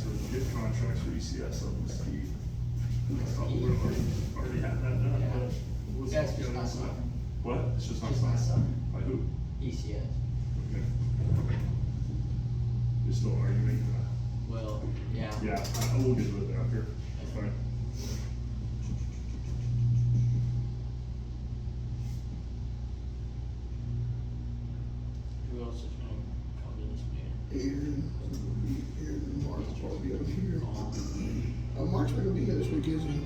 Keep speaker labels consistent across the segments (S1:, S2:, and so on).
S1: for get contracts for ECS on the ski. I thought we were already had that done,
S2: Yeah.
S1: but what's
S2: That's
S1: the
S2: just
S1: other
S2: not
S1: side?
S2: something.
S1: What? It's just not
S2: Just not
S1: signed?
S2: something.
S1: By who?
S2: ECS.
S1: Okay. You're still arguing that?
S2: Well, yeah.
S1: Yeah, I will get to it after. That's fine.
S2: Who else is gonna come to this meeting?
S3: And Mark's probably over here. Mark's not gonna be here this week, is he?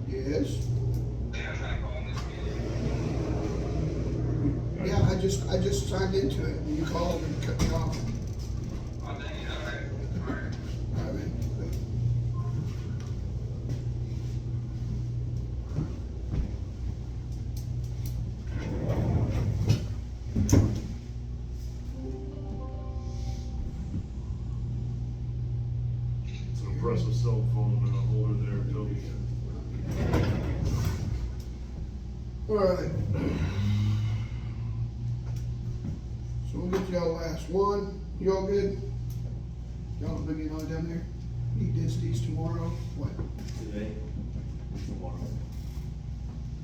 S3: Yes? Yeah, I just signed into it, and you called and cut me off. All right, man.
S1: It's an impressive cell phone and a holder there, Toby.
S3: All right. So we'll get y'all last one. You all good? Y'all have been on down there? Need densities tomorrow? What?
S4: Today, tomorrow.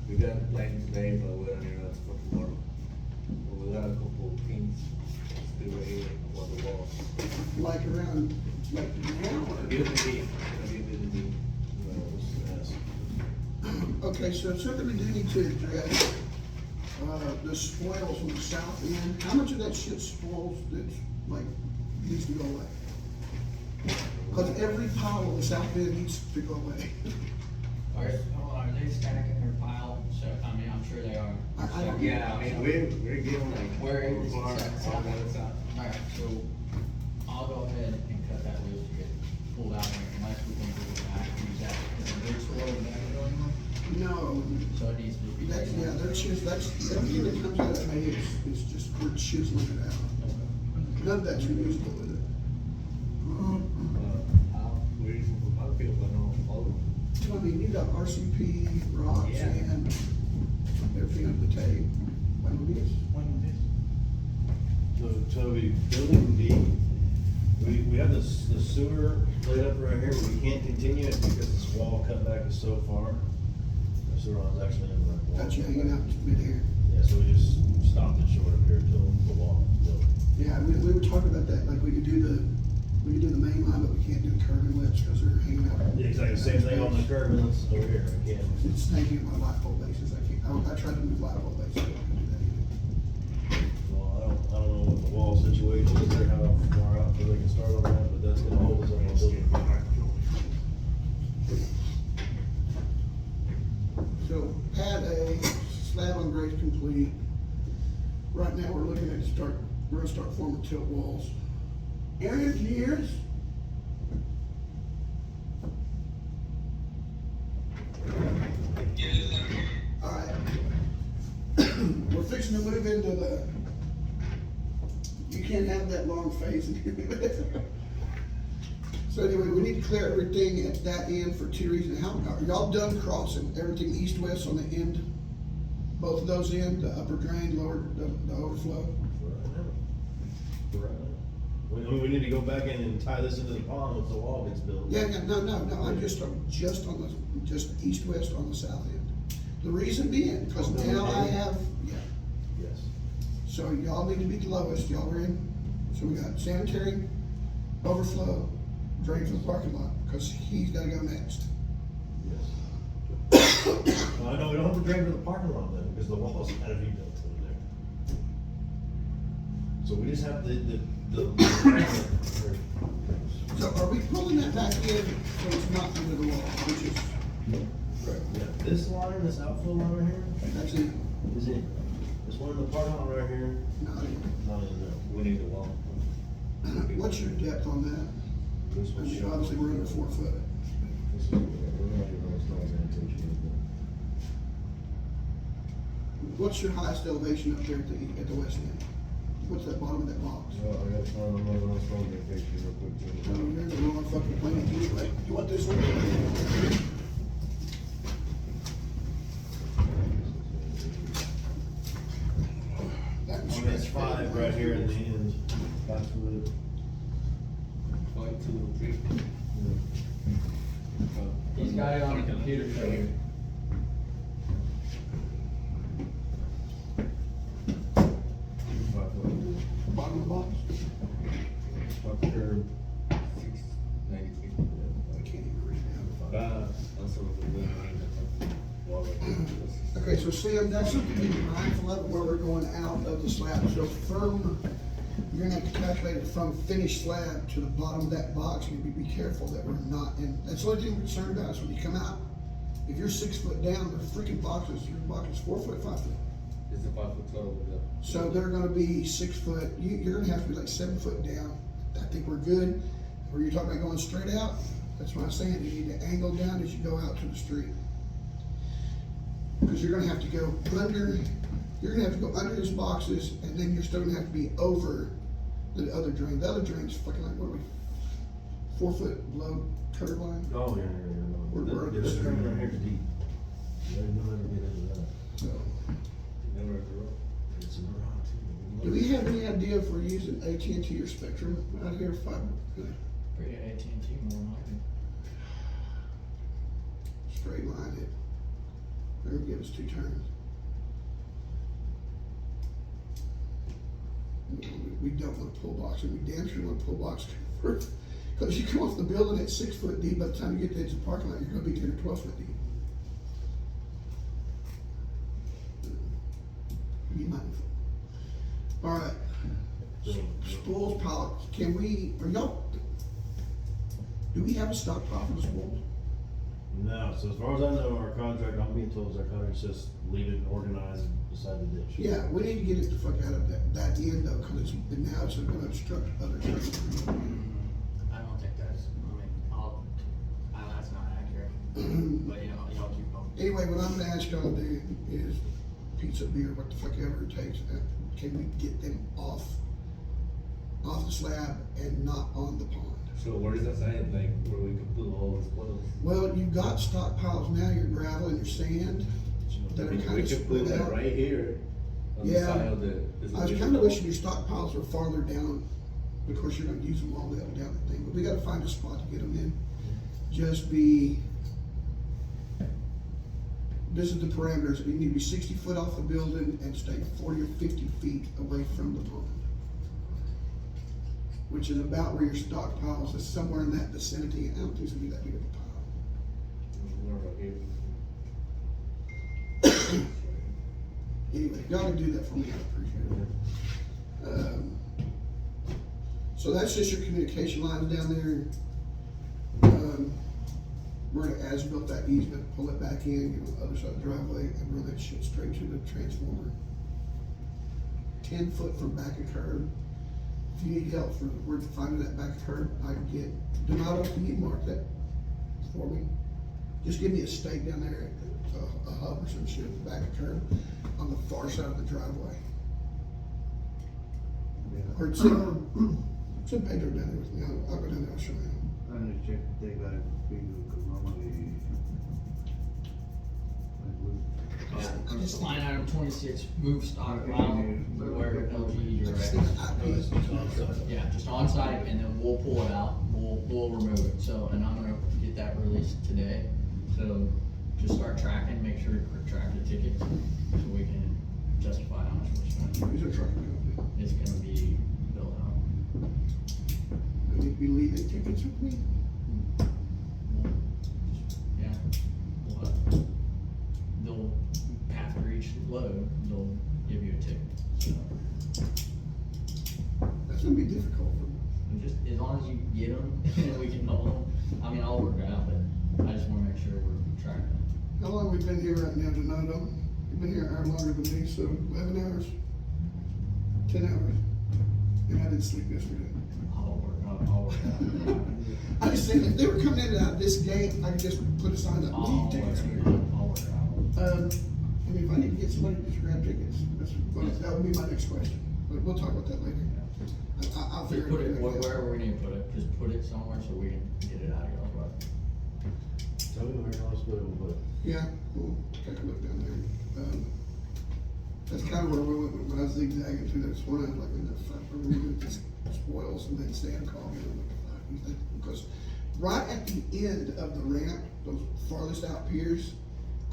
S4: We got a plan today, but we don't hear us for tomorrow. But we got a couple of pins still right here on the wall.
S3: Like around, like now or?
S4: Give me, yes.
S3: Okay, so something we do need to address, the spoils on the south end. How much of that shit spoils that's like, needs to go away? Cause every pile on the south end needs to go away.
S2: Are they stacking their pile? So, I mean, I'm sure they are.
S3: I don't-
S4: Yeah, I mean, we're getting like.
S2: Where is it?
S4: far
S2: South?
S4: on that side.
S2: Alright, so I'll go ahead and cut that loose to get pulled out there unless we can do it back, use that, is it big soil in there anymore?
S3: No,
S2: So it needs to be.
S3: that's, yeah, that's everything that comes out of that hay is just, we're chiseling it out. None of that's reusable with it.
S4: We're using for my field, I know all of them.
S3: So, I mean, you got RCP, rocks,
S4: Yeah.
S3: and everything up the tape. When it is.
S5: So Toby, building D, we have this, the sewer laid up right here, but we can't continue it because this wall cut back is so far. The sewer line's actually in the wall.
S3: Got you hanging out mid here.
S5: Yeah, so we just stopped it short up here till the wall is built.
S3: Yeah, we were talking about that, like we could do the main line, but we can't do the curb inlets because they're hanging out.
S5: Yeah, exactly, same thing on the curb, and it's over here, I can't.
S3: It's snaking my light pole bases, I can't, I tried to move light pole bases, I couldn't do that either.
S5: Well, I don't know what the wall situation is there, how far out they can start on that, but that's gonna hold us on the building.
S3: So pad A, slab on grade complete. Right now, we're looking at we're gonna start forming tilt walls. Area engineers. All right. We're fixing to move into you can't have that long phase in here. So anyway, we need to clear everything at that end for two reasons. How, are y'all done crossing everything east-west on the end? Both of those ends, the upper drain, lower, the overflow?
S5: For right now. We need to go back in and tie this into the pond once the wall gets built.
S3: Yeah, no, I'm just on east-west on the south end. The reason being, because now I have, yeah,
S5: Yes.
S3: so y'all need to be the lowest, y'all are in. So we got sanitary, overflow, drain for the parking lot, because he's gotta go next.
S5: Yes. Well, I know we don't have to drain to the parking lot then, because the wall's gotta be built over there. So we just have the.
S3: So are we pulling that back in, so it's not under the wall, which is,
S5: Yeah, this line, this outflow line right here,
S3: that's it,
S5: is it, this one in the parking lot right here,
S3: not in.
S5: not in there.
S4: We need the wall.
S3: What's your depth on that?
S5: This
S3: I
S5: was
S3: mean, obviously, we're under 4 foot.
S5: This is, we're not even, it's not sanitation.
S3: What's your highest elevation up there at the west end? What's that bottom of that box?
S5: Well, I got to find another strong vacation real quick.
S3: I mean, you're in the wrong fucking planet anyway. You want this one?
S5: 5 right here in the end. 5 foot.
S4: 5, 2, 3.
S2: He's got it on the computer for you.
S3: Bottom of the box.
S4: Curb 693.
S3: I can't even read now.
S4: Also the
S3: Okay, so Sam, that's something to be mindful of where we're going out of the slab. So from, you're gonna have to calculate it from finished slab to the bottom of that box. You need to be careful that we're not, and that's the only thing we're concerned about is when you come out. If you're 6 foot down, the freaking boxes, your box is 4 foot, 5 foot.
S4: It's a 5 foot total with the.
S3: So they're gonna be 6 foot, you're gonna have to be like 7 foot down. I think we're good. Where you're talking about going straight out, that's what I'm saying, you need to angle down as you go out to the street. Because you're gonna have to go under, you're gonna have to go under his boxes, and then you're still gonna have to be over the other drain. The other drain's fucking like, what are we, 4 foot below curb line?
S5: Oh, yeah.
S3: We're-
S5: This curve right here is deep. You'll never get into that.
S3: So,
S4: Never at the road.
S5: It's in the rock too.
S3: do we have any idea if we're using AT&T or Spectrum out here, fiber?
S2: Pretty AT&T more than likely.
S3: Straight line it. They're gonna give us 2 turns. We don't want to pull box, and we damn sure want to pull box first. Because you come off the building at 6 foot deep, by the time you get to the edge of the parking lot, you're gonna be 10 or 12 foot deep. Be mindful. All right. Spools pallets, can we, do we have a stockpile for the spools?
S5: No, so as far as I know, our contract, I'm being told, is our contract says leave it organized beside the ditch.
S3: Yeah, we need to get it the fuck out of that end though, because now it's gonna obstruct other traffic.
S2: I don't think that's, that's not accurate. But y'all keep going.
S3: Anyway, what I'm gonna ask y'all to do is pizza, beer, what the fuck ever it takes, can we get them off the slab and not on the pond?
S4: So where is that sign, like, where we can put all the spoils?
S3: Well, you've got stockpiles now, your gravel and your sand, that are
S4: We
S3: kind of
S4: can put
S3: split
S4: that
S3: out.
S4: right here on the
S3: Yeah.
S4: side of the.
S3: I was kinda wishing your stockpiles were farther down, of course, you're gonna use them all the way up and down the thing, but we gotta find a spot to get them in. Just be, this is the parameters, you need to be 60 foot off the building and stay 40 or 50 feet away from the pond. Which is about where your stockpiles is, somewhere in that vicinity, I don't think it's gonna be that big of a pile. Anyway, y'all can do that for me, I appreciate it. So that's just your communication lines down there. We're gonna as-built that easement, pull it back in, get on the other side of the driveway, and run that shit straight to the transformer. 10 foot from back of curb. If you need help we're finding that back curb, I can get, Donato, can you mark that for me? Just give me a stake down there, a hub or some shit at the back of curb, on the far side of the driveway. Or send Pedro down there with me, I'll go down there, I'll show him.
S6: I need to check if they got it figured, because normally.
S2: Just line item 26, move stockpile, where LG
S3: I just
S2: direct.
S3: think IP.
S2: Yeah, just on site, and then we'll pull it out, we'll remove it, so, and I'm gonna get that released today. So, just start tracking, make sure you track the tickets, so we can justify how much we're spending.
S3: Who's our trucking company?
S2: It's gonna be built out.
S3: They need to be leaving tickets with me?
S2: Yeah, they'll, after each load, they'll give you a ticket, so.
S3: That's gonna be difficult for me.
S2: And just, as long as you get them, and we can hold them, I mean, I'll work it out, but I just wanna make sure we're tracking it.
S3: How long we been here right now, Donato? You've been here an hour longer than me, so 11 hours? 10 hours? And I didn't sleep yesterday.
S2: I'll work it out.
S3: I just think if they were coming in and out this gate, I could just put a sign up,
S2: I'll
S3: leave
S2: work
S3: tickets here.
S2: it out. I'll work it out.
S3: I mean, if I need to get somebody to just grab tickets, that would be my next question, but we'll talk about that later. I'll
S2: Just
S3: figure
S2: put
S3: it
S2: it,
S3: out.
S2: wherever we need to put it, just put it somewhere so we can get it out of y'all's way.
S5: Tell me where you want us to put it, we'll put it.
S3: Yeah, we'll take a look down there. That's kind of where we went when I was zigzagging through that swing. I was like, fuck, we're gonna get this spoils, and then Stan called me. I'm like, fuck, he's like, because right at the end of the ramp, those farthest out piers,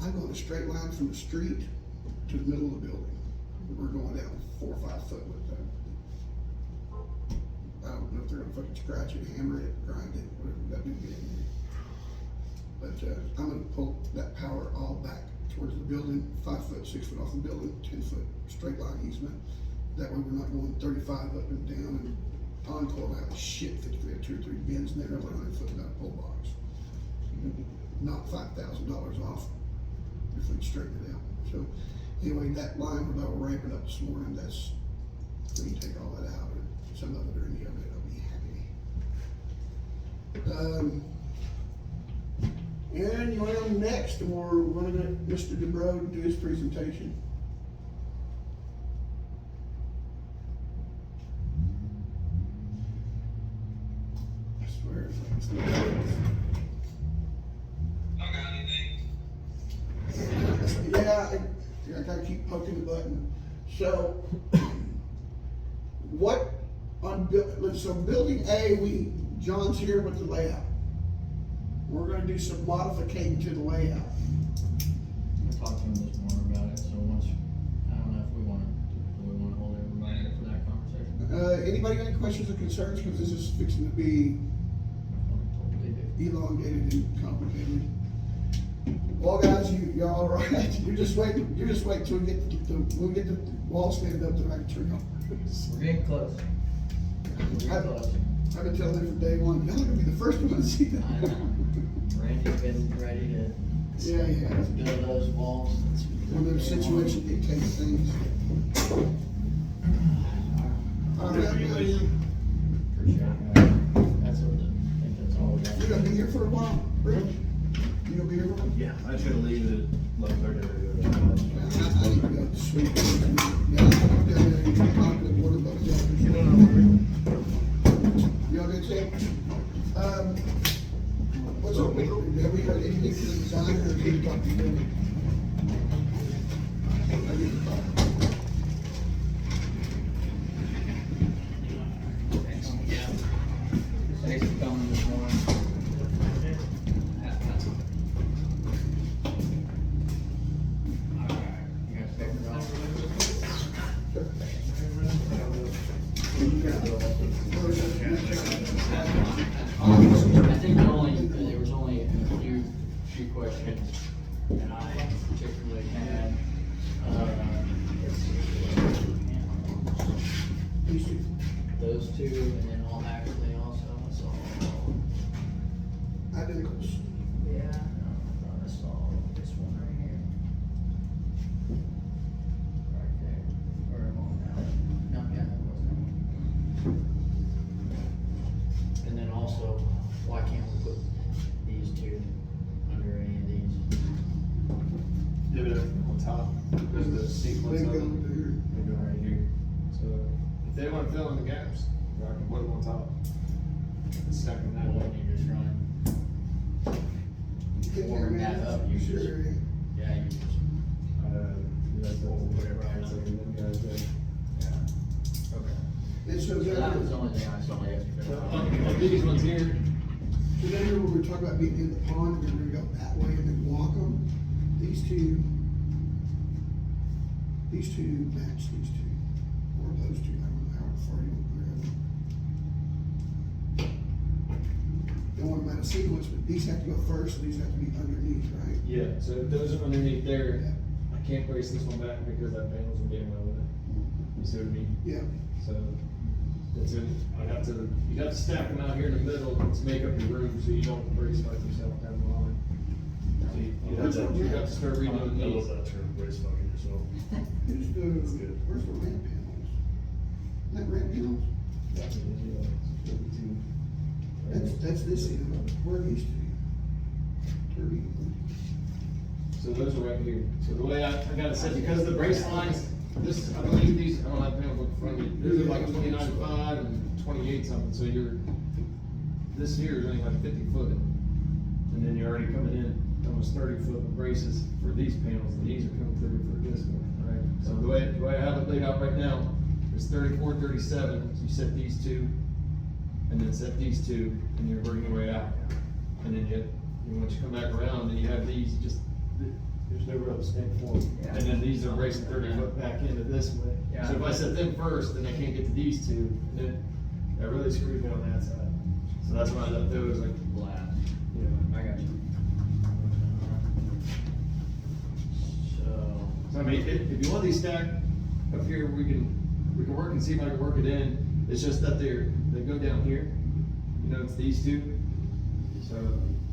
S3: I'm going a straight line from the street to the middle of the building. We're going down 4 or 5 foot with that. I don't know if they're gonna fucking scratch it, hammer it, grind it, whatever that do get in there. But I'm gonna pull that power all back towards the building, 5 foot, 6 foot off the building, 10 foot straight line easement. That way we're not going 35 up and down, and Encore will have a shit 50, we have 2 or 3 bins in there, over 100 foot without a pull box. Knock $5,000 off if we straighten it out. So anyway, that line where they were ramping up this morning, that's, we can take all that out, or some of it or any of it, I'll be happy. And you want on next, or we're gonna let Mr. DeBro do his presentation? I swear it's like it's not. Yeah, I gotta keep poking the button. So, what on so building A, John's here with the layout. We're gonna do some modification to the layout.
S2: I talked to him this morning about it, so once, I don't know if we wanna hold everybody up for that conversation.
S3: Anybody got any questions or concerns? Cause this is fixing to be
S2: Totally do.
S3: elongated and complicated. Well, guys, you're all right. You're just waiting till we get the wall stand up that I can turn on.
S2: We're getting close. We're getting close.
S3: I've been telling them from day one, y'all are gonna be the first one to see that.
S2: I know. Randy's been ready to
S3: Yeah.
S2: build those walls.
S3: When the situation dictates things. All right,
S2: Appreciate it. That's what I think that's all we got.
S3: you gonna be here for a while, Rich? You gonna be here for a while?
S5: Yeah, I should leave at 11:30 to go to
S3: I need to go to sleep. Yeah, I'm down there, you can talk to the board about that. Y'all good, Sam? What's up, have we heard anything from the designer, or did you talk to them? I need to talk.
S2: Thanks for coming this morning. Alright, you guys take it off. I think there was only a few questions that I particularly had.
S3: These two.
S2: Those two, and then actually also, I saw,
S3: Identicals.
S2: yeah, no, I thought I saw this one right here. Right there, or on that, no, yeah, that wasn't. And then also, why can't we put these two under any of these?
S7: Give it on top, because of the sequence
S3: They
S7: of
S3: go
S7: them.
S3: there.
S7: They go right here. So if they want to fill in the gaps, I can put them on top. And stack them that
S2: When
S7: way.
S2: you're just running,
S3: You can
S2: Warm
S3: hear me?
S2: that up, you
S3: Sure.
S2: just- yeah, you just,
S7: That's what whatever I was thinking them guys did.
S2: yeah. Okay.
S3: And so
S2: So
S3: then,
S2: that was the only thing I saw yesterday.
S7: On these ones here,
S3: so then when we were talking about being in the pond, we were gonna go that way and then walk them. These two match these two, or those two, I don't know how far you want to grab them. They want them out of sequence, but these have to go first, and these have to be underneath, right?
S7: yeah, so if those are underneath there,
S3: Yeah.
S7: I can't brace this one back because that panel's will be in my way with it. You see what I mean?
S3: Yeah.
S7: So, that's it, you'd have to stack them out here in the middle to make up your room, so you don't brace fight yourself down the line. So you'd have to start
S1: I
S7: redoing
S1: love
S7: these.
S1: that term, race fucking yourself.
S3: Who's
S1: That's
S3: the,
S1: good.
S3: where's the ramp panels? Isn't that ramp panels? That's this end, where are these two? 30.
S7: So those are right here. So the way I got it set, because the brace lines, this, I believe these, I don't have panels in front of me, these are like 29.5 and 28 something, so this here is only like 50 foot. And then you're already coming in almost 30 foot with braces for these panels, and these are coming through for this one, right? So the way I have it laid out right now is 34, 37, so you set these two, and then set these two, and you're working your way out. And then once you come back around, then you have these,
S5: There's no real distinct form.
S2: Yeah.
S7: and then these are racing 30 foot back into this way.
S2: Yeah.
S7: So if I set them first, then I can't get to these two, and then that really screws me on that side. So that's why I left those like,
S2: Flat.
S7: yeah.
S2: I got you. So,
S7: So I mean, if you want these stacked up here, we can work and see if I can work it in. It's just that they go down here. You know, it's these two. So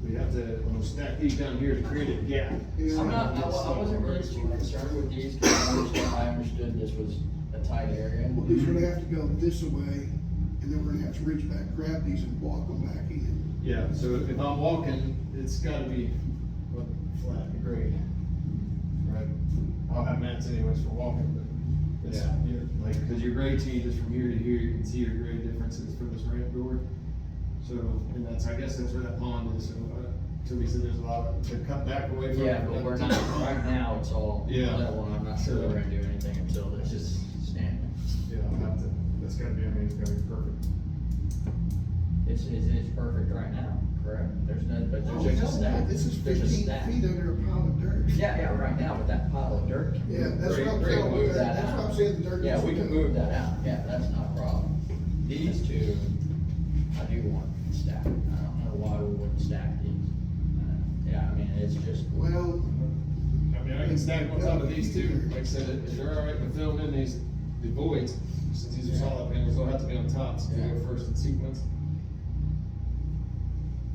S7: we have to stack these down here to create a gap.
S3: Yeah.
S2: I wasn't really too concerned with these, cause I understood this was a tight area.
S3: Well, these are gonna have to go this way, and then we're gonna have to reach back, grab these and walk them back in.
S7: Yeah, so if I'm walking, it's gotta be flat and grade. Right? I'll have mats anyways for walking, but it's, like, cause your grade changes from here to here, you can see your grade differences for this ramp door. So, and I guess that's where that pond is, so, Toby said there's a lot to cut back away from.
S2: Yeah, but we're not, right now, it's all
S7: Yeah.
S2: level, and I'm not sure we're gonna do anything until this is standing.
S7: Yeah, I'll have to, that's gotta be, I mean, it's gotta be perfect.
S2: It's perfect right now, correct? There's no, but
S3: Oh,
S2: there's a
S3: hell no,
S2: stack.
S3: this is
S2: There's a
S3: 15
S2: stack.
S3: feet under a pile of dirt.
S2: Yeah, right now, with that pile of dirt.
S3: Yeah, that's what I'm
S2: Great,
S3: saying,
S2: move that
S3: that's
S2: out.
S3: what I'm saying, the dirt.
S2: Yeah,
S3: needs
S2: we
S3: to
S2: can
S3: go.
S2: move that out, yeah, that's not a problem. These two, I do want stacked, I don't know why we wouldn't stack these. Yeah, I mean, it's just,
S3: Well,
S7: I mean, I can stack on top of these two, like I said, if they're alright with filling in the voids, since these are solid panels, they'll have to be on top, so they go first in sequence.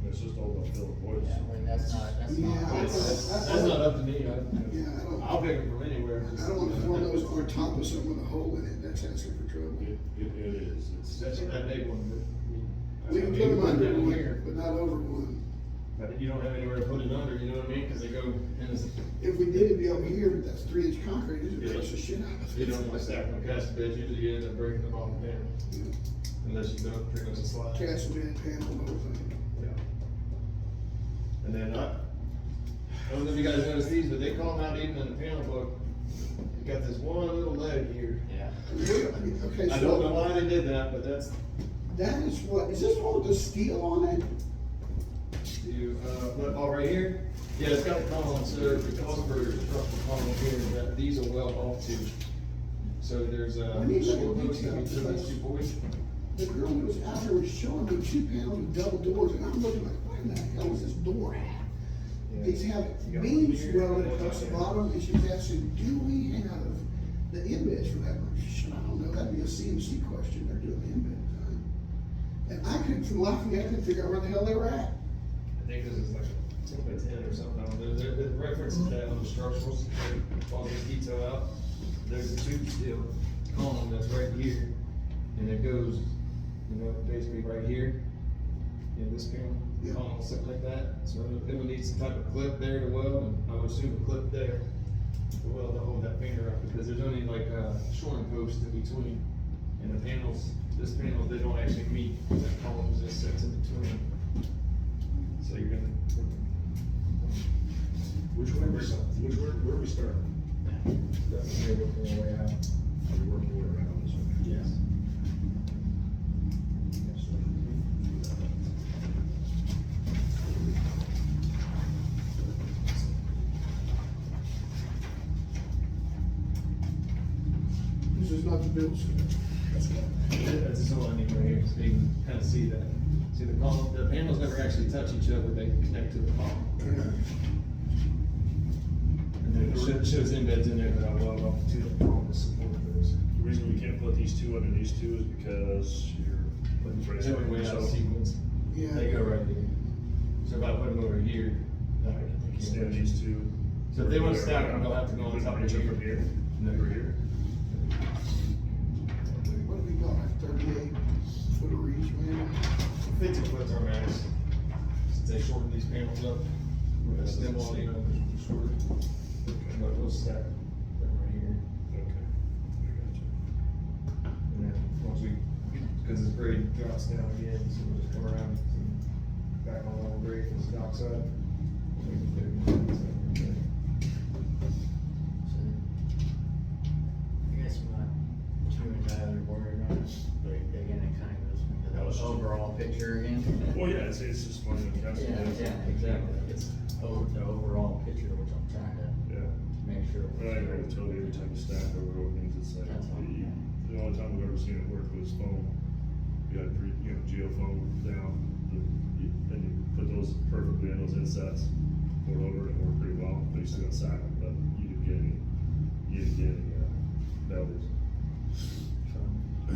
S1: It's just all about filling voids.
S2: yeah, I mean, that's not.
S3: Yeah,
S7: That's not up to me,
S3: yeah, I don't,
S7: I'll pick them from anywhere.
S3: I don't want one of those on top of something with a hole in it, that's asking for trouble.
S1: It is,
S7: That's that big one, but.
S3: We can put them under one, but not over one.
S7: But you don't have anywhere to put it under, you know what I mean, cause they go in this,
S3: If we did, it'd be over here, but that's 3-inch concrete, it would crush the shit out of it.
S7: you don't want to stack on cast beds, usually you end up breaking them off down. Unless you don't pretty much a slide.
S3: Cast bed panel, the whole thing.
S7: Yeah. And then I don't know if you guys noticed these, but they call them out even in the panel book. You got this one little leg here.
S2: Yeah.
S3: Okay,
S7: I don't know
S3: so,
S7: why they did that, but that's,
S3: that is what, is this all with the steel on it?
S7: what, all right here? Yeah, it's got a column, so the column for your structural column here, that these will weld off to. So there's a,
S3: When you look
S7: short
S3: at
S7: post
S3: these
S7: in between these two boys.
S3: The girl who was out there was showing me 2 panels with double doors, and I'm looking like, what in the hell is this door at? These have
S7: You got one
S3: beams
S7: here,
S3: welded
S7: one
S3: across the
S7: there.
S3: bottom, and she's asking, do we have the embeds for that? I'm like, shit, I don't know, that'd be a CNC question, they're doing the embed design. And I couldn't, for the life of me, I couldn't figure out where the hell they were at.
S7: I think this is like a 10 by 10 or something, I don't know, the reference is that on the structurals, all this detail out. There's a tube steel column that's right here, and it goes, you know, basically right here, in this panel,
S3: Yeah.
S7: column, something like that. So it would need some type of clip there to weld, and I would assume a clip there to weld to hold that finger up, because there's only like a shoring post in between. And the panels, this panel, they don't actually meet, that column just sits in between. So you're gonna.
S1: where are we starting?
S7: Definitely working your way out.
S1: We're working our way around this one.
S7: Yes.
S3: This is not the build center.
S7: That's just all I need right here, so you can kind of see that. See the column, the panels never actually touch each other, they connect to the column. And then it shows embeds in there that I weld off to the column to support those.
S1: The reason we can't put these two under these two is because you're putting brace
S7: They
S1: on
S7: went way out of
S1: yourself.
S7: sequence.
S3: Yeah.
S7: They go right here. So if I put them over here, I can't.
S1: Stand these two.
S7: So if they want to stack them, they'll have to go on top of
S1: Reach up
S7: here.
S1: from here,
S7: No.
S1: over here.
S3: What do we got, like 38 foot of reach, man?
S7: 50 foot's our max. Since they shorten these panels up, with a stem on, you know, shorter. But we'll stack them right here.
S1: Okay. I got you.
S7: And then once we, because this grade drops down again, so we'll just come around and back on level grade for the dock side. We can put it in the side right there.
S2: overall picture again.
S1: Well, yeah, it's just one of the
S2: Yeah,
S1: casting beds.
S2: yeah, exactly, it's the overall picture, which I'm trying to
S1: Yeah.
S2: make sure.
S1: But I agree with Toby, every time you stack over openings, it's like,
S2: That's all.
S1: the only time I've ever seen it work was foam. You had geofoam down, and you put those perfectly in those insets, pour it over, and it worked pretty well, but you still got sacking, but you didn't get any, bellies. By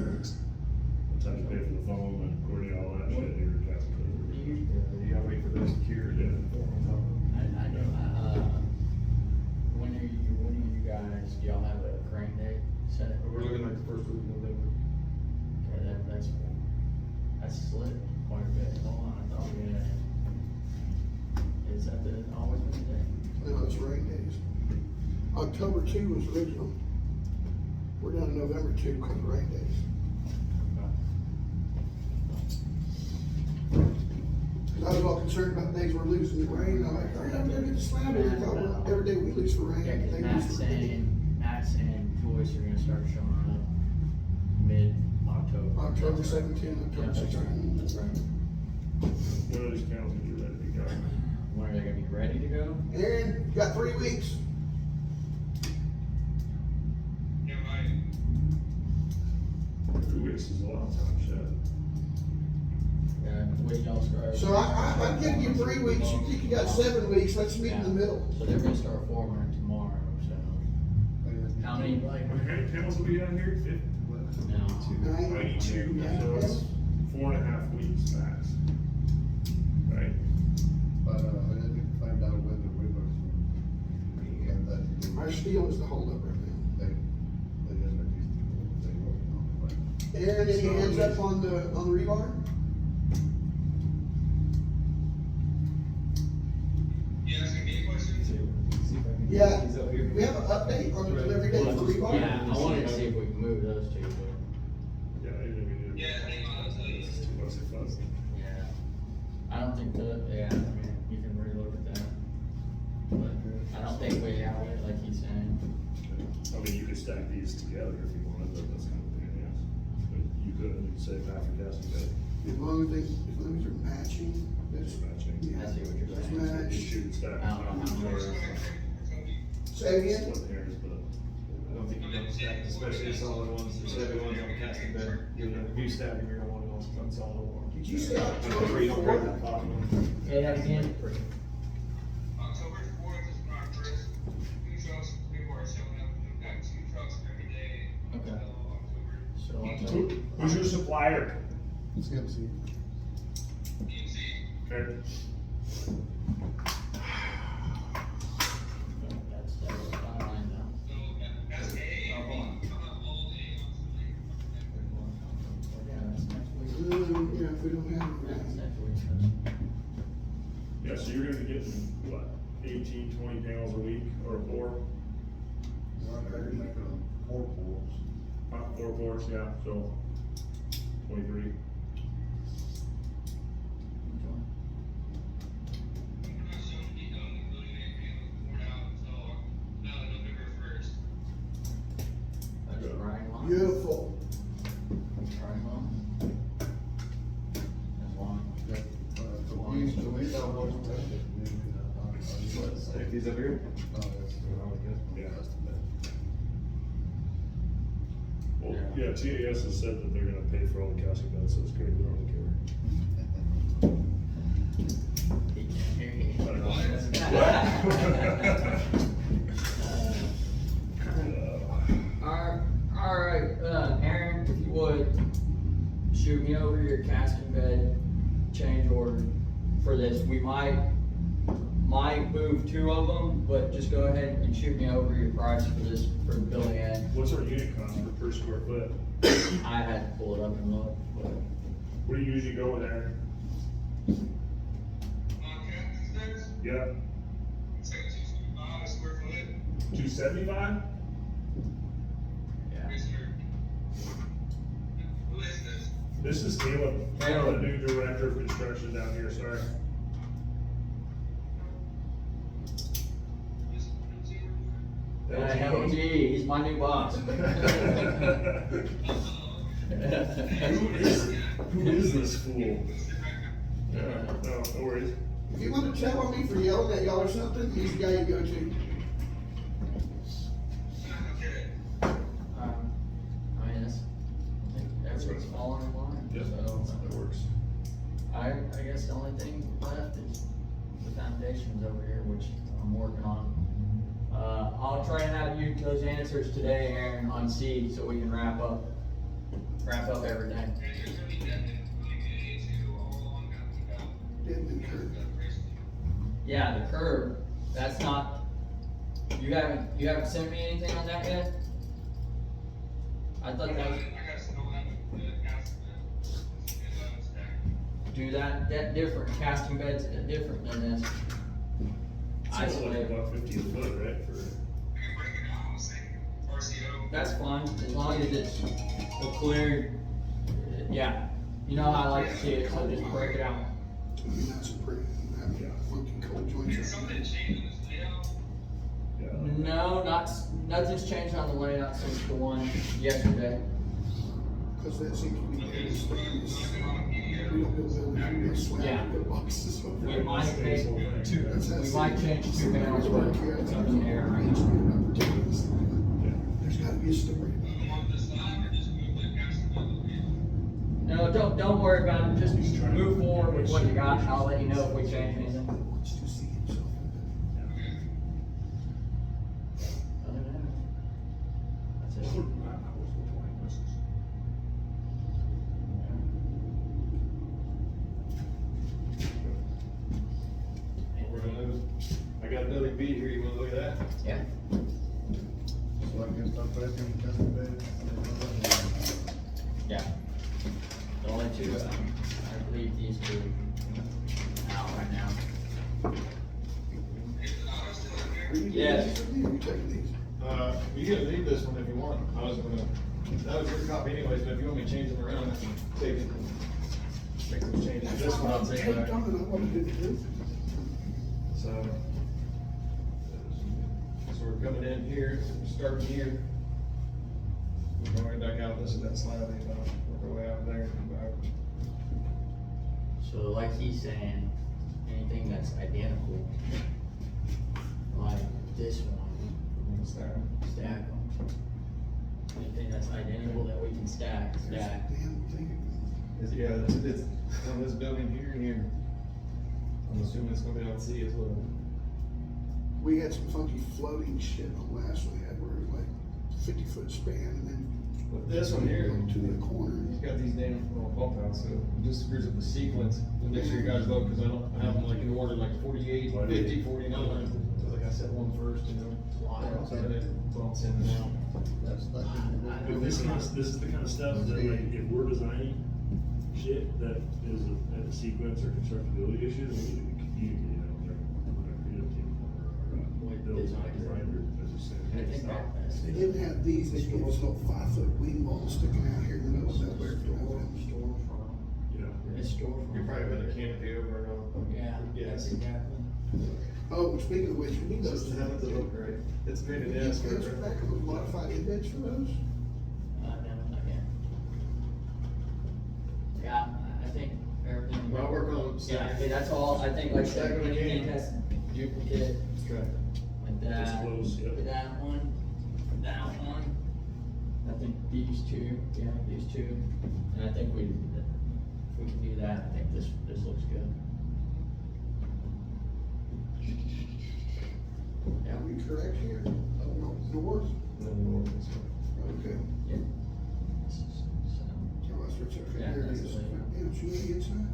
S1: the time you pay for the foam and coordinate all that shit, you're casting it.
S5: You gotta wait for those to cure.
S1: Yeah.
S2: I know, when are you guys, do y'all have a crane day set?
S7: We're looking like the first week of November.
S2: Okay, that's slipped quite a bit, hold on, I thought we had, is that always been the day?
S3: No, it's rain days. October 2 was original. We're down to November 2 because of rain days. Cause I was all concerned about days we're losing the rain, I'm like, all right, I'm gonna get the slab in. I thought, well, every day we lose for rain.
S2: Yeah, cause
S3: they lose for rain.
S2: Matt's and Joyce are gonna start showing up mid-October.
S3: October 17th,
S2: Yeah,
S3: October
S2: that's right,
S3: 16th.
S2: that's right.
S1: When are these panels gonna be ready to go?
S2: When are they gonna be ready to go?
S3: Aaron, you got 3 weeks.
S8: Yeah, right.
S1: 2 weeks is a long time, shit.
S2: Yeah, when y'all start.
S3: So I'm giving you 3 weeks, you think you got 7 weeks, let's meet in the middle.
S2: So they're gonna start forming tomorrow, so. How many, like,
S1: How many panels will be down here?
S2: no,
S1: 92, so it's 4.5 weeks max. Right?
S6: But, I didn't find out when the rivers, and that.
S3: Our steel is the holdup right now.
S6: They just released, they working on it, right?
S3: Aaron, any hands up on the rebar?
S8: You asking me a question?
S3: Yeah,
S5: He's up here.
S3: we have an update on the delivery date for rebar?
S2: yeah, I wanted to see if we can move those two, but,
S1: Yeah, anything we do.
S8: Yeah, hang on, I'll tell you.
S1: It's too much fuzz.
S2: yeah. I don't think yeah, I mean, you can relook at that. But I don't think we have it, like he's saying.
S1: I mean, you could stack these together if you wanted, but that's kind of a pain in the ass. But you could, you could save half your casting bed.
S3: As long as they're matching, that's,
S1: Just matching.
S3: yeah.
S2: I see what you're
S3: That's
S2: saying.
S1: You
S3: matched.
S1: shoot and stack.
S2: I don't know how much.
S3: Say again?
S1: Split hairs, but
S5: I don't think you're gonna stack, especially the solid ones, there's heavy ones on the casting bed. You're gonna, if you stack them, you're gonna want them on solid or.
S3: Did you say
S5: That's where
S3: October
S5: you don't break
S3: 4th?
S5: that bottom one.
S2: Say that again?
S8: October 4th is my first 2 trucks, we were showing up, we've got 2 trucks every day
S2: Okay.
S8: until October.
S2: So,
S1: who's your supplier?
S6: It's CMC.
S8: EMC.
S1: Okay.
S2: that's the timeline now.
S8: So that's A,
S2: Oh, hold on.
S8: I'm not all A,
S2: Yeah, that's next week.
S3: Yeah, if we don't have
S2: That's
S3: it.
S2: next week.
S1: Yeah, so you're gonna be getting, what, 18, 20 panels a week or more?
S6: They're making 4 poles.
S1: 4 floors, yeah, so 23.
S8: I'm not showing to be done with building anything poured out until, November 1st.
S2: That's Ryan Long.
S3: Beautiful.
S2: Ryan Long. That's long.
S6: So we got one.
S5: If he's up here?
S6: No, that's,
S1: Yeah.
S6: that's the best.
S1: Well, yeah, TAS has said that they're gonna pay for all the casting beds, so it's great, we don't really care.
S2: He can't hear you.
S1: I don't
S2: Alright, Aaron, if you would, shoot me over your casting bed change order for this. We might move 2 of them, but just go ahead and shoot me over your price for this, for building end.
S1: What's our unit cost per square foot?
S2: I had to pull it up and look, but
S1: What do you usually go with, Aaron?
S8: Captain's beds,
S1: Yeah,
S8: it's like 275 a square foot.
S1: 275?
S2: yeah.
S8: Yes, sir. Who is this?
S1: This is Caleb,
S2: Caleb.
S1: the new director of construction down here, sorry.
S2: Hell gee, he's my new boss.
S1: Who is, Who is this fool? Yeah, no worries.
S3: If you want to tell on me for yelling at y'all or something, he's the guy you go to.
S8: Okay.
S2: I mean, I think everything's falling in line,
S1: Yep,
S2: so.
S1: that works.
S2: I guess the only thing left is the foundations over here, which I'm working on. I'll try and have you those answers today, Aaron, on C, so we can wrap up everything.
S8: And you're gonna be dead, like, A2 all along down.
S3: Deadman curve.
S2: Yeah, the curb, that's not, you haven't sent me anything on that yet? I thought that was,
S8: I gotta still have the cast stack.
S2: do that different, casting beds different than this.
S1: It's only like
S2: Isolate.
S1: about 50 a foot, right, for,
S8: I can break it down, I'll say RCO.
S2: That's fine, as long as it's a clear, yeah, you know how I like to see it, so just break it out.
S3: I mean, that's a pretty, funky cold
S8: Did
S3: joints.
S8: something change in this layout?
S1: yeah.
S2: No, nothing's changed on the layout since the one yesterday.
S3: Cause that seems to be the biggest thing is, we don't build buildings, we just slab
S2: Yeah.
S3: and put boxes over
S2: We
S3: it.
S2: might make
S3: That's-
S2: we might change 2 panels, but it's up in the air right now.
S3: There's gotta be a story about it.
S8: Move them on this side or just move the cast location?
S2: No, don't worry about it, just move forward with what you got, and I'll let you know if we change anything.
S3: Wants to see himself in
S2: Other than that, that's it.
S7: We're gonna move. I got a building B here, you wanna look at that?
S2: Yeah.
S6: So I can start pressing custom bed.
S2: Yeah. The only two, I believe these two out right now.
S8: Is the auto still in
S3: it. Are
S8: here?
S3: you
S2: Yes.
S3: taking these? Are you taking these?
S7: You can leave this one if you want. I was gonna, that was your copy anyways, but if you want me to change them around, I can take it. Make some changes.
S3: That's
S7: This one I'll
S3: what I'm
S7: take
S3: taped
S7: back.
S3: on and I wanna do the roof.
S7: So we're coming in here, starting here. We're going back out, this is that slab, work our way out there and back.
S2: So like he's saying, anything that's identical, like this one, stack them. Anything that's identical that we can stack.
S3: Damn thing.
S7: Yeah, it's on this building here and here. I'm assuming it's gonna be on C as well.
S3: We had some funky floating shit on last we had where it was like 50-foot span and then
S7: With this one here,
S3: to the corner.
S7: he's got these damn bump outs, so it just screws up the sequence. And make sure you guys look, cause I have them like in order, like 48, 50, 49. So like I said, one first, you know. And it bumps in and out.
S6: That's not.
S1: But this is the kind of stuff that, like, if we're designing shit that is a sequence or constructability issue, then we need to communicate out there with our creative team or
S2: With
S1: build
S2: design.
S1: designer, as you said.
S2: I think that,
S3: They didn't have these, they gave us little 5-foot wing balls sticking out here in the middle of nowhere.
S2: storefront,
S1: Yeah.
S2: it's storefront.
S7: You probably put a canopy over it on.
S2: Yeah, that's exactly.
S3: Oh, speaking of which, we need those.
S7: Just have it to look right. It's painted in.
S3: These kids are back with modified index for those?
S2: No, not yet. Yeah, I think everything.
S7: Well, I'll work on
S2: Yeah,
S7: stacking.
S2: that's all, I think, like,
S7: Stacking the
S2: anything
S7: can.
S2: that's duplicate, like that.
S1: Just close, yep.
S2: That one, I think these two, and I think if we can do that, I think this looks good. Yeah,
S3: Are we correct here? Oh, no, north? Okay.
S2: yeah.
S3: Oh, that's where it's at.
S2: Yeah,
S3: There it
S2: that's
S3: is.
S2: the way.
S3: Damn, should we get inside?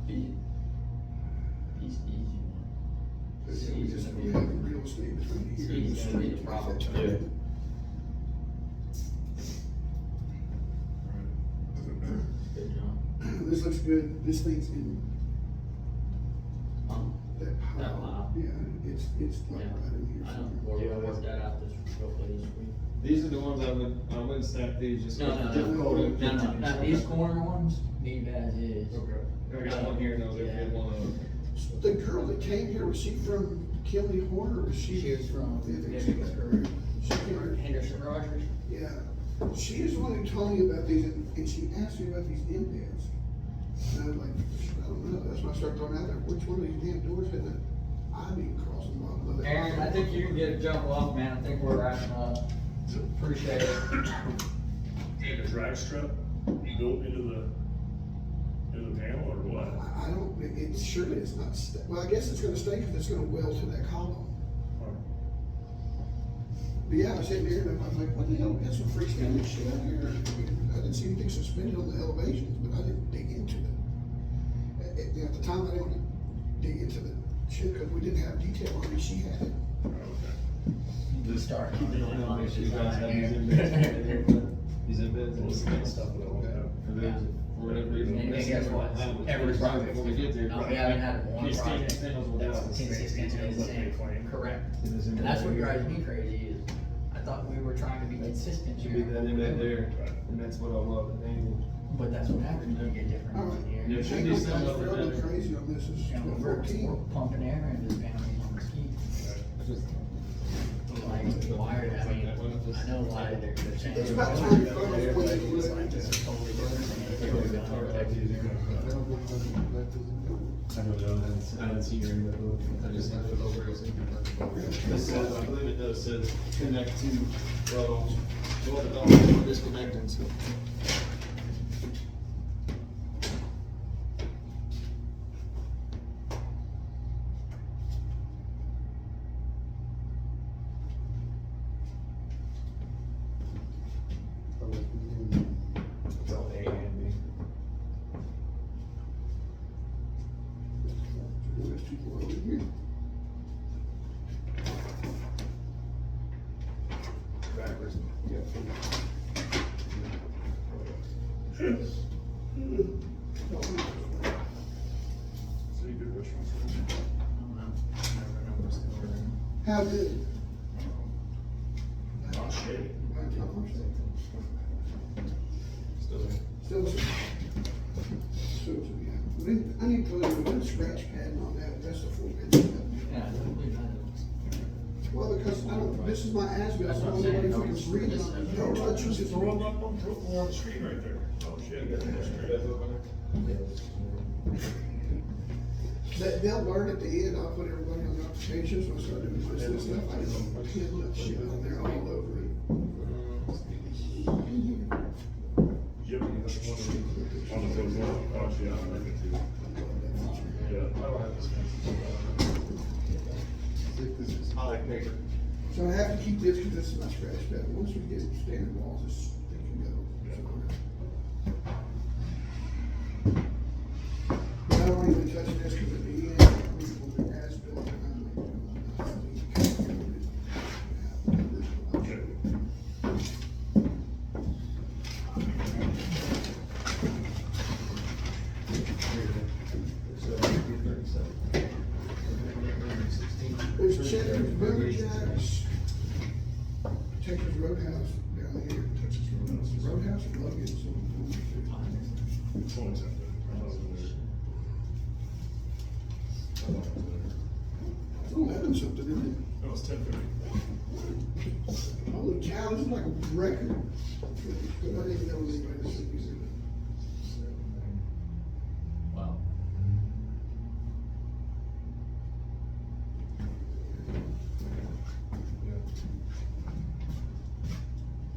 S2: These easy one.
S3: Because we just don't have the real estate between here and the
S2: He's gonna be
S3: street.
S2: the problem. Good job.
S3: This looks good, this thing's in
S2: Um,
S3: that pile.
S2: That pile.
S3: Yeah, it's like
S2: Yeah.
S3: right in here
S2: I know,
S3: somewhere.
S2: we'll work that out hopefully this week.
S7: These are the ones I wouldn't snap these, just.
S2: No,
S7: because they're difficult to-
S2: no, these corner ones, leave as is.
S7: Okay, I got one here, and I was gonna get one of them.
S3: The girl that came here, was she from Kinley Horn or was she?
S2: She was from
S3: She
S2: Henderson
S3: came here.
S2: Rogers.
S3: Yeah, She is the one who told me about these, and she asked me about these embeds. And I was like, I don't know, that's why I started throwing out there, which one of these damn doors had the I-beam crossing the bottom of it?
S2: Aaron, I think you can get a jump off, man. I think we're wrapping up. Appreciate it.
S1: And a drag strip built into the panel or what?
S3: I don't, it surely is not, well, I guess it's gonna stay, cause it's gonna weld to that column. But yeah, I was sitting there and I was like, what the hell, we got some freestanding shit out here. I didn't see anything suspended on the elevations, but I didn't dig into it. At the time, I didn't want to dig into the shit, cause we didn't have detail on it, she had it.
S2: You start.
S7: Make sure you guys have these embeds. These embeds.
S1: Those kind of stuff that I won't have.
S7: For those, for whatever reason.
S2: And guess what? Every project.
S7: Before we get there.
S2: No, we haven't had one
S7: These
S2: project
S7: panels will
S2: that's
S7: last.
S2: consistently the same. Correct. And that's what drives me crazy is, I thought we were trying to be consistent
S7: Should be
S2: here.
S7: that embed there, and that's what I love, the angle.
S2: But that's what happens when you get different
S3: Alright.
S7: Yeah,
S2: engineers.
S7: should be some
S3: Ain't
S7: of
S3: no
S7: it.
S3: guys crazy on this, it's
S2: You know, we're
S3: 12-14.
S2: pumping air into the panels on the ski. Like, wired, I mean, I know why they're saying.
S3: It's about time you throw those away.
S2: It's like, this is totally different than anything we've done.
S7: I didn't see your embed look, I just had it over. This says, I believe it does, says connect to, well, disconnected, so. It's all A and B.
S3: There's people over here.
S7: Backwards.
S1: See, good restaurants.
S3: How good?
S1: Not shady.
S7: Still there.
S3: Still, yeah. I need to put a scratch pad on that, that's the full picture.
S2: Yeah, I believe that.
S3: Well, because I don't, this is my as-built,
S2: That's
S3: so
S2: what
S3: I
S2: I'm
S3: don't know
S2: saying.
S3: if we can read it. No touches,
S1: Just
S3: it's
S1: throw
S3: wrong.
S1: them up on the screen right there. Oh, shit.
S3: They'll learn at the end, I'll put everybody on the application, so I start doing my stuff, I just pin that shit on there all over it.
S1: Yep. On the pro forma, oh, yeah, I like it too. Yeah.
S7: I don't have this. I like paper.
S3: So I have to keep this, cause this is my scratch pad, once we get standard walls, it's, they can go. But I don't even touch this, cause at the end, we will be as-built.
S1: Okay.
S3: There's Checkers, Burger Jacks, Texas Roadhouse down here.
S1: Texas Roadhouse.
S3: Roadhouse and Logan's.
S1: It's only 10 minutes. I thought it was there. I thought it was there.
S3: It's 11 something, isn't
S1: No, it's 10:50.
S3: it? Holy cow, this is like a record. But I didn't even know anybody was using it.
S2: Wow.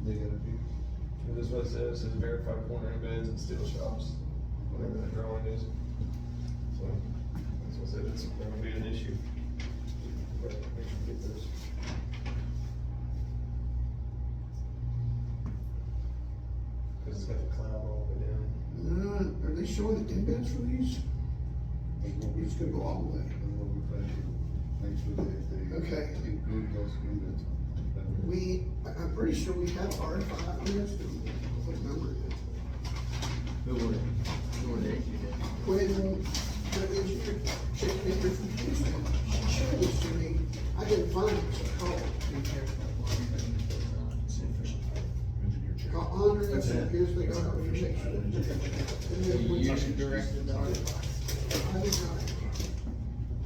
S6: They gotta be.
S7: This is what it says, it says verify corner embeds and steel shops, whatever that drawing is. So, that's what I said, it's gonna be an issue. But make sure we get those. Cause it's got the cloud all the way down.
S3: Are they showing the embeds for these? It's gonna go all the way.
S6: That's what we're trying to make sure that they.
S3: Okay.
S6: Include those units.
S3: I'm pretty sure we have RFI on this, what number it is.
S2: Who were they?
S3: When the engineer checked me from Houston, she showed this to me, I didn't find it, so I called.
S1: Engineer check.
S3: Call Andre, I said, here's the guy, we make sure. And then when
S2: You
S3: I
S2: directed the article.
S3: did not.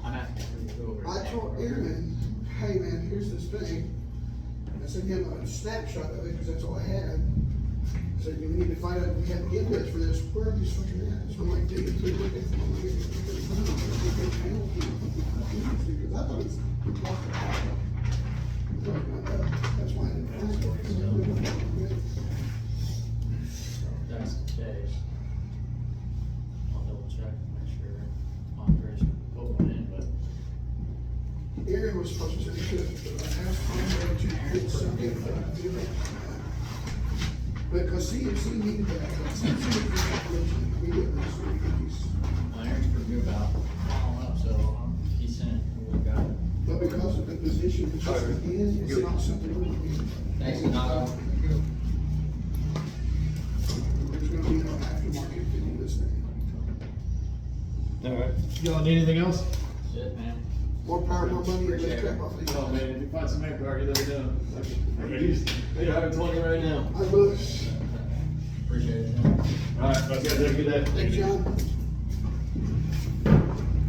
S2: I'm asking for who over.
S3: I told Aaron, hey man, here's this thing. I sent him a snapshot of it, cause that's all I had. So you need to find out, we have index for this, where are these fucking at? So I'm like digging through, looking for them. Because I thought it was. That's why I didn't find it.
S2: If that's the case, I'll double check, make sure Andres put one in, but
S3: Aaron was supposed to ask Andre to get something. Because CMC needed that. CMC needed that immediately, so we could use.
S2: Aaron's pretty good about following up, so he sent what we got.
S3: But because of the position it's just in, it's not something we can.
S2: Thanks, Donato.
S3: There's gonna be no aftermarket to do this thing.
S7: Alright. Y'all need anything else?
S2: That's it, man.
S3: More power, more money, and less
S2: Appreciate
S3: crap
S2: it.
S3: off these.
S7: Oh man, if you find some man power, you let me know. I could use, maybe 120 right now.
S3: I will.
S2: Appreciate it.
S7: Alright, guys, have a good day.
S3: Thanks, John.